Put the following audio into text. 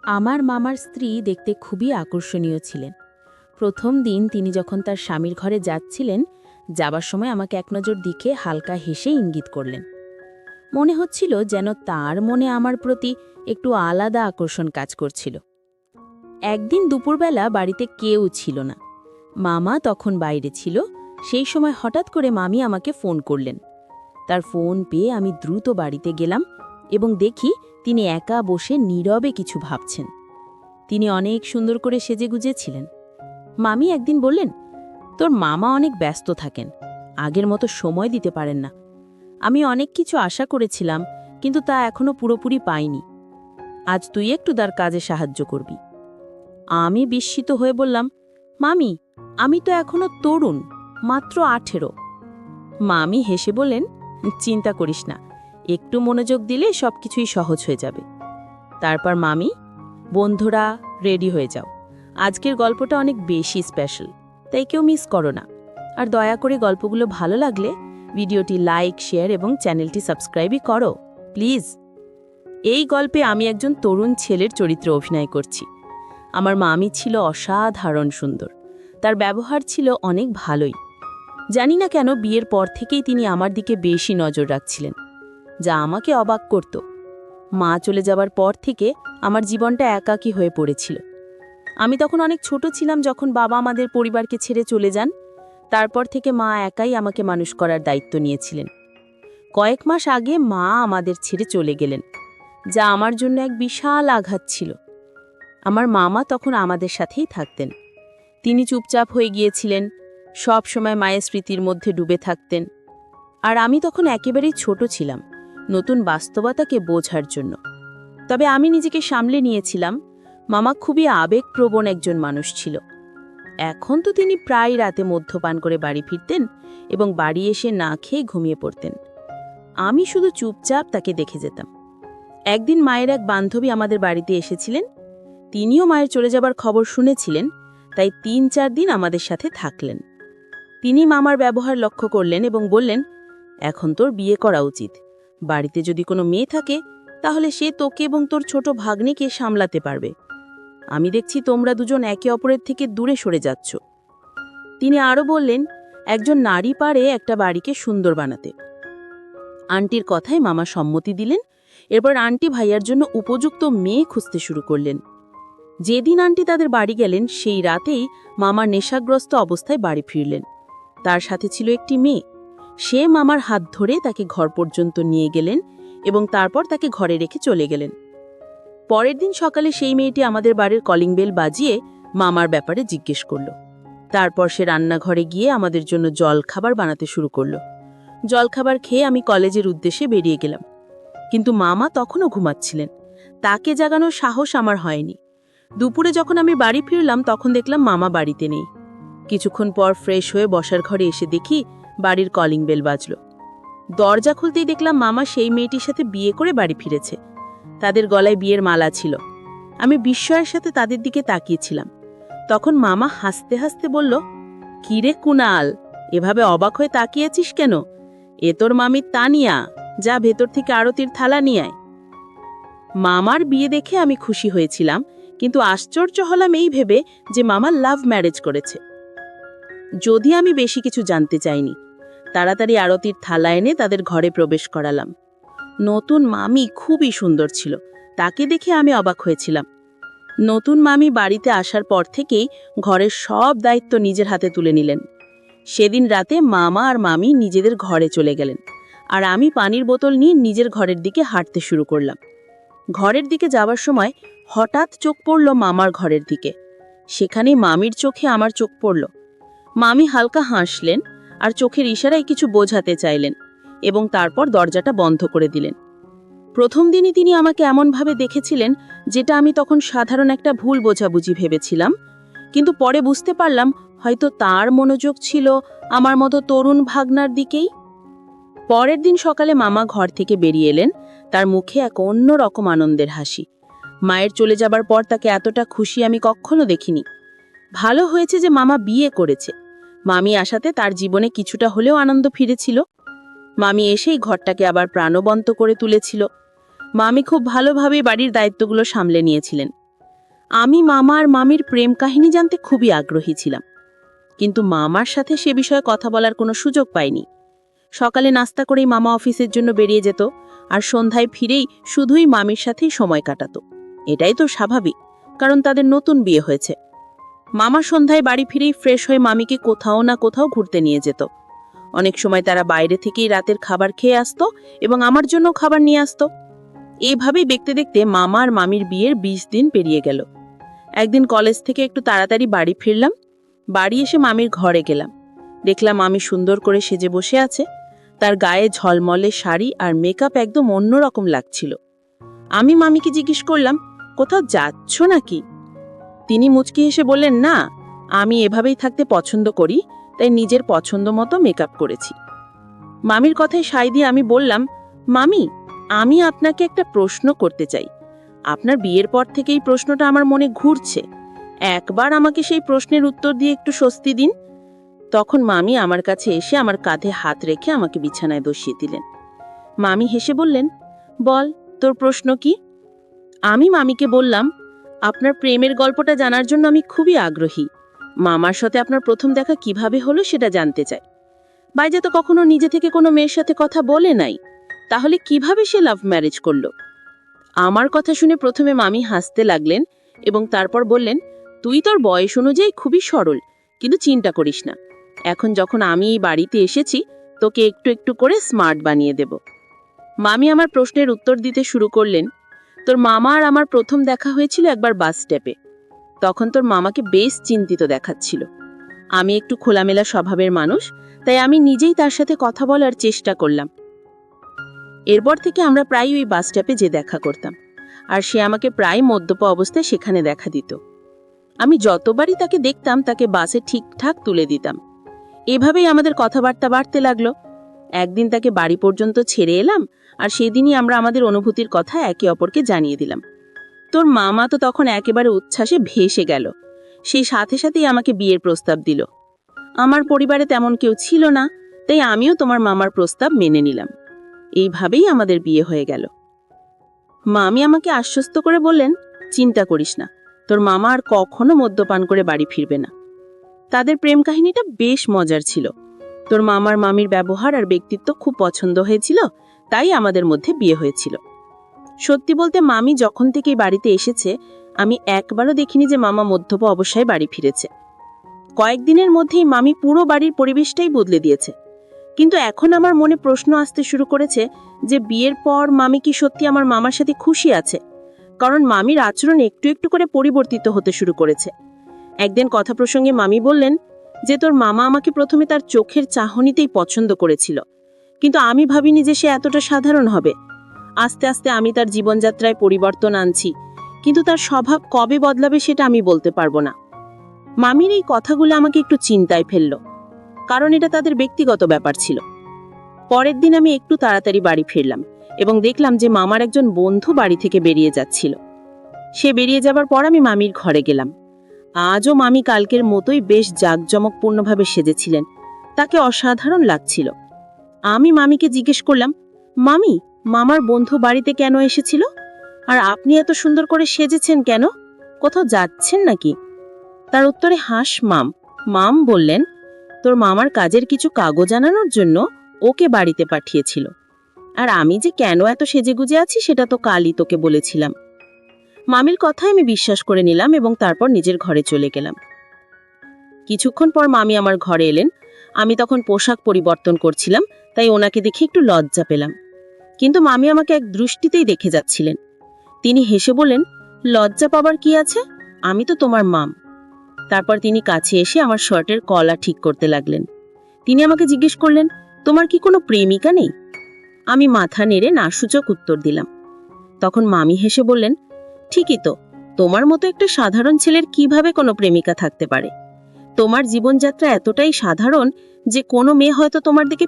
আমার মামার স্ত্রী দেখতে খুবই আকর্ষণীয় ছিলেন। প্রথম দিন তিনি যখন তার স্বামীর ঘরে যাচ্ছিলেন, যাবার সময় আমাকে এক নজর দিকে হালকা হেসে ইঙ্গিত করলেন। মনে হচ্ছিল যেন তার মনে আমার প্রতি একটু আলাদা আকর্ষণ কাজ করছিল। একদিন দুপুরবেলা বাড়িতে কেউ ছিল না, মামা তখন বাইরে ছিল। সেই সময় হঠাৎ করে মামি আমাকে ফোন করলেন। তার ফোন পেয়ে আমি দ্রুত বাড়িতে গেলাম এবং দেখি তিনি একা বসে নীরবে কিছু ভাবছেন। তিনি অনেক সুন্দর করে সেজেগুজে ছিলেন। মামি একদিন বললেন, তোর মামা অনেক ব্যস্ত থাকেন, আগের মতো সময় দিতে পারেন না। আমি অনেক কিছু আশা করেছিলাম, কিন্তু তা এখনো পুরোপুরি পাইনি। আজ তুই একটু তার কাজে সাহায্য করবি। আমি বিস্মিত হয়ে বললাম, মামি, আমি তো এখনো তরুণ, মাত্র 18। মামি হেসে বললেন, চিন্তা করিস না, একটু মনোযোগ দিলে সবকিছুই সহজ হয়ে যাবে। তারপর মামি, বন্ধুরা রেডি হয়ে যাও, আজকের গল্পটা অনেক বেশি স্পেশাল, তাই কেউ মিস করো না। আর দয়া করে গল্পগুলো ভালো লাগলে ভিডিওটি লাইক, শেয়ার এবং চ্যানেলটি সাবস্ক্রাইবই করো প্লিজ। এই গল্পে আমি একজন তরুণ ছেলের চরিত্রে অভিনয় করছি। আমার মামি ছিল অসাধারণ সুন্দর, তার ব্যবহার ছিল অনেক ভালোই। জানি না কেন বিয়ের পর থেকেই তিনি আমার দিকে বেশি নজর রাখছিলেন, যা আমাকে অবাক করত। মা চলে যাবার পর থেকে আমার জীবনটা একাকী হয়ে পড়েছিল। আমি তখন অনেক ছোট ছিলাম যখন বাবা আমাদের পরিবারকে ছেড়ে চলে যান। তারপর থেকে মা একাই আমাকে মানুষ করার দায়িত্ব নিয়েছিলেন। কয়েক মাস আগে মা আমাদের ছেড়ে চলে গেলেন, যা আমার জন্য এক বিশাল আঘাত ছিল। আমার মামা তখন আমাদের সাথেই থাকতেন। তিনি চুপচাপ হয়ে গিয়েছিলেন, সব সময় মায়ের স্মৃতির মধ্যে ডুবে থাকতেন। আর আমি তখন একেবারেই ছোট ছিলাম, নতুন বাস্তবতাকে বোঝার জন্য। তবে আমি নিজেকে সামলে নিয়েছিলাম। মামা খুবই আবেগপ্রবণ একজন মানুষ ছিল। এখন তো তিনি প্রায় রাতে মদ্যপান করে বাড়ি ফিরতেন এবং বাড়ি এসে না খেয়ে ঘুমিয়ে পড়তেন। আমি শুধু চুপচাপ তাকে দেখে যেতাম। একদিন মায়ের এক বান্ধবী আমাদের বাড়িতে এসেছিলেন। তিনিও মায়ের চলে যাবার খবর শুনেছিলেন, তাই 3-4 দিন আমাদের সাথে থাকলেন। তিনি মামার ব্যবহার লক্ষ্য করলেন এবং বললেন, এখন তোর বিয়ে করা উচিত। বাড়িতে যদি কোনো মেয়ে থাকে তাহলে সে তোকে এবং তোর ছোট ভাগ্নেকে সামলাতে পারবে। আমি দেখছি তোমরা দুজন একে অপরের থেকে দূরে সরে যাচ্ছ। তিনি আরও বললেন, একজন নারী পারে একটা বাড়িকে সুন্দর বানাতে। আন্টির কথায় মামা সম্মতি দিলেন। এরপর আন্টি ভাইয়ার জন্য উপযুক্ত মেয়ে খুঁজতে শুরু করলেন। যেদিন আন্টি তাদের বাড়ি গেলেন সেই রাতেই মামার নেশাগ্রস্ত অবস্থায় বাড়ি ফিরলেন। তার সাথে ছিল একটি মেয়ে। সে মামার হাত ধরে তাকে ঘর পর্যন্ত নিয়ে গেলেন এবং তারপর তাকে ঘরে রেখে চলে গেলেন। পরের দিন সকালে সেই মেয়েটি আমাদের বাড়ির কলিং বেল বাজিয়ে মামার ব্যাপারে জিজ্ঞেস করল। তারপর সে রান্নাঘরে গিয়ে আমাদের জন্য জলখাবার বানাতে শুরু করল। জলখাবার খেয়ে আমি কলেজের উদ্দেশ্যে বেরিয়ে গেলাম, কিন্তু মামা তখনও ঘুমাচ্ছিলেন। তাকে জাগানোর সাহস আমার হয়নি। দুপুরে যখন আমি বাড়ি ফিরলাম তখন দেখলাম মামা বাড়িতে নেই। কিছুক্ষণ পর ফ্রেশ হয়ে বসার ঘরে এসে দেখি বাড়ির কলিং বেল বাজল। দরজা খুলতেই দেখলাম মামা সেই মেয়েটির সাথে বিয়ে করে বাড়ি ফিরেছে। তাদের গলায় বিয়ের মালা ছিল। আমি বিস্ময়ের সাথে তাদের দিকে তাকিয়েছিলাম। তখন মামা হাসতে হাসতে বলল, কিরে কুনাল, এভাবে অবাক হয়ে তাকিয়েছিস কেন? এ তোর মামির তানিয়া, যা ভেতর থেকে আরতির থালা নিয়ে আয়। মামার বিয়ে দেখে আমি খুশি হয়েছিলাম, কিন্তু আশ্চর্য হলাম এই ভেবে যে মামা লাভ ম্যারেজ করেছে। যদি আমি বেশি কিছু জানতে চাইনি, তাড়াতাড়ি আরতির থালা এনে তাদের ঘরে প্রবেশ করালাম। নতুন মামি খুবই সুন্দর ছিল, তাকে দেখে আমি অবাক হয়েছিলাম। নতুন মামি বাড়িতে আসার পর থেকেই ঘরের সব দায়িত্ব নিজের হাতে তুলে নিলেন। সেদিন রাতে মামা আর মামি নিজেদের ঘরে চলে গেলেন, আর আমি পানির বোতল নিয়ে নিজের ঘরের দিকে হাঁটতে শুরু করলাম। ঘরের দিকে যাবার সময় হঠাৎ চোখ পড়ল মামার ঘরের দিকে। সেখানেই মামির চোখে আমার চোখ পড়ল। মামি হালকা হাসলেন আর চোখের ইশারায় কিছু বোঝাতে চাইলেন এবং তারপর দরজাটা বন্ধ করে দিলেন। প্রথম দিনই তিনি আমাকে এমনভাবে দেখেছিলেন যেটা আমি তখন সাধারণ একটা ভুল বোঝাবুঝি ভেবেছিলাম, কিন্তু পরে বুঝতে পারলাম হয়তো তার মনোযোগ ছিল আমার মতো তরুণ ভাগ্নার দিকেই। পরের দিন সকালে মামা ঘর থেকে বেরিয়ে এলেন, তার মুখে এক অন্যরকম আনন্দের হাসি। মায়ের চলে যাবার পর তাকে এতটা খুশি আমি কখনো দেখিনি। ভালো হয়েছে যে মামা বিয়ে করেছে। মামি আসাতে তার জীবনে কিছুটা হলেও আনন্দ ফিরেছিল। মামি এসেই ঘরটাকে আবার প্রাণবন্ত করে তুলেছিল। মামি খুব ভালোভাবে বাড়ির দায়িত্বগুলো সামলে নিয়েছিলেন। আমি মামা আর মামির প্রেম কাহিনী জানতে খুবই আগ্রহী ছিলাম, কিন্তু মামার সাথে সে বিষয়ে কথা বলার কোনো সুযোগ পাইনি। সকালে নাস্তা করেই মামা অফিসের জন্য বেরিয়ে যেত, আর সন্ধ্যায় ফিরেই শুধুই মামির সাথেই সময় কাটাতো। এটাই তো স্বাভাবিক, কারণ তাদের নতুন বিয়ে হয়েছে। মামা সন্ধ্যায় বাড়ি ফিরেই ফ্রেশ হয়ে মামিকে কোথাও না কোথাও ঘুরতে নিয়ে যেত। অনেক সময় তারা বাইরে থেকেই রাতের খাবার খেয়ে আসতো এবং আমার জন্য খাবার নিয়ে আসতো। এইভাবেই দেখতে দেখতে মামা আর মামির বিয়ের 20 দিন পেরিয়ে গেল। একদিন কলেজ থেকে একটু তাড়াতাড়ি বাড়ি ফিরলাম। বাড়ি এসে মামির ঘরে গেলাম। দেখলাম মামি সুন্দর করে সেজে বসে আছে। তার গায়ে ঝলমলে শাড়ি আর মেকআপ একদম অন্যরকম লাগছিল। আমি মামিকে জিজ্ঞেস করলাম, কোথাও যাচ্ছ নাকি? তিনি মুচকি হেসে বললেন, না, আমি এভাবেই থাকতে পছন্দ করি, তাই নিজের পছন্দ মতো মেকআপ করেছি। মামির কথায় সায় দিয়ে আমি বললাম, মামি, আমি আপনাকে একটা প্রশ্ন করতে চাই। আপনার বিয়ের পর থেকে এই প্রশ্নটা আমার মনে ঘুরছে। একবার আমাকে সেই প্রশ্নের উত্তর দিয়ে একটু স্বস্তি দিন। তখন মামি আমার কাছে এসে আমার কাঁধে হাত রেখে আমাকে বিছানায় বসিয়ে দিলেন। মামি হেসে বললেন, বল, তোর প্রশ্ন কি? আমি মামিকে বললাম, আপনার প্রেমের গল্পটা জানার জন্য আমি খুবই আগ্রহী। মামার সাথে আপনার প্রথম দেখা কিভাবে হলো সেটা জানতে চাই। বাইজা তো কখনো নিজে থেকে কোনো মেয়ের সাথে কথা বলে নাই, তাহলে কিভাবে সে লাভ ম্যারেজ করলো? আমার কথা শুনে প্রথমে মামি হাসতে লাগলেন এবং তারপর বললেন, তুই তোর বয়স অনুযায়ী খুবই সরল, কিন্তু চিন্তা করিস না। এখন যখন আমি এই বাড়িতে এসেছি, তোকে একটু একটু করে স্মার্ট বানিয়ে দেব। মামি আমার প্রশ্নের উত্তর দিতে শুরু করলেন, তোর মামা আর আমার প্রথম দেখা হয়েছিল একবার বাস স্টপে। তখন তোর মামাকে বেশ চিন্তিত দেখাচ্ছিল। আমি একটু খোলামেলা স্বভাবের মানুষ, তাই আমি নিজেই তার সাথে কথা বলার চেষ্টা করলাম। এরপর থেকে আমরা প্রায় ওই বাস স্টপে যে দেখা করতাম, আর সে আমাকে প্রায় মদ্যপ অবস্থায় সেখানে দেখা দিত। আমি যতবারই তাকে দেখতাম তাকে বাসে ঠিকঠাক তুলে দিতাম। এভাবেই আমাদের কথাবার্তা বাড়তে লাগলো। একদিন তাকে বাড়ি পর্যন্ত ছেড়ে এলাম, আর সেদিনই আমরা আমাদের অনুভূতির কথা একে অপরকে জানিয়ে দিলাম। তোর মামা তো তখন একেবারে উচ্ছ্বাসে ভেসে গেল। সেই সাথে সাথেই আমাকে বিয়ের প্রস্তাব দিল। আমার পরিবারে তেমন কেউ ছিল না, তাই আমিও তোমার মামার প্রস্তাব মেনে নিলাম। এইভাবেই আমাদের বিয়ে হয়ে গেল। মামি আমাকে আশ্বস্ত করে বললেন, চিন্তা করিস না, তোর মামা আর কখনো মদ্যপান করে বাড়ি ফিরবে না। তাদের প্রেম কাহিনীটা বেশ মজার ছিল। তোর মামার মামির ব্যবহার আর ব্যক্তিত্ব খুব পছন্দ হয়েছিল, তাই আমাদের মধ্যে বিয়ে হয়েছিল। সত্যি বলতে মামি যখন থেকে এই বাড়িতে এসেছে, আমি একবারও দেখিনি যে মামা মদ্যপ অবস্থায় বাড়ি ফিরেছে। কয়েকদিনের মধ্যেই মামি পুরো বাড়ির পরিবেশটাই বদলে দিয়েছে। কিন্তু এখন আমার মনে প্রশ্ন আসতে শুরু করেছে যে বিয়ের পর মামি কি সত্যি আমার মামার সাথে খুশি আছে? কারণ মামির আচরণ একটু একটু করে পরিবর্তিত হতে শুরু করেছে। একদিন কথা প্রসঙ্গে মামি বললেন যে তোর মামা আমাকে প্রথমে তার চোখের চাহনিতেই পছন্দ করেছিল, কিন্তু আমি ভাবিনি যে সে এতটা সাধারণ হবে। আস্তে আস্তে আমি তার জীবনযাত্রায় পরিবর্তন আনছি, কিন্তু তার স্বভাব কবে বদলাবে সেটা আমি বলতে পারবো না। মামির এই কথাগুলো আমাকে একটু চিন্তায় ফেলল, কারণ এটা তাদের ব্যক্তিগত ব্যাপার ছিল। পরের দিন আমি একটু তাড়াতাড়ি বাড়ি ফিরলাম এবং দেখলাম যে মামার একজন বন্ধু বাড়ি থেকে বেরিয়ে যাচ্ছিল। সে বেরিয়ে যাবার পর আমি মামির ঘরে গেলাম। আজও মামি কালকের মতোই বেশ জাঁকজমকপূর্ণভাবে সেজেছিলেন। তাকে অসাধারণ লাগছিল। আমি মামিকে জিজ্ঞেস করলাম, মামি, মামার বন্ধু বাড়িতে কেন এসেছিল? আর আপনি এত সুন্দর করে সেজেছেন কেন? কোথাও যাচ্ছেন নাকি? তার উত্তরে হাস মাম বললেন, তোর মামার কাজের কিছু কাগজ আনানোর জন্য ওকে বাড়িতে পাঠিয়েছিল। আর আমি যে কেন এত সেজেগুজে আছি সেটা তো কালই তোকে বলেছিলাম। মামির কথায় আমি বিশ্বাস করে নিলাম এবং তারপর নিজের ঘরে চলে গেলাম। কিছুক্ষণ পর মামি আমার ঘরে এলেন। আমি তখন পোশাক পরিবর্তন করছিলাম, তাই ওনাকে দেখে একটু লজ্জা পেলাম। কিন্তু মামি আমাকে এক দৃষ্টিতেই দেখে যাচ্ছিলেন। তিনি হেসে বললেন, লজ্জা পাবার কি আছে? আমি তো তোমার মাম। তারপর তিনি কাছে এসে আমার শার্টের কলা ঠিক করতে লাগলেন। তিনি আমাকে জিজ্ঞেস করলেন, তোমার কি কোনো প্রেমিকা নেই? আমি মাথা নেড়ে নাসূচক উত্তর দিলাম। তখন মামি হেসে বললেন, ঠিকই তো, তোমার মতো একটা সাধারণ ছেলের কিভাবে কোনো প্রেমিকা থাকতে পারে? তোমার জীবনযাত্রা এতটাই সাধারণ যে কোনো মেয়ে হয়তো তোমার দিকে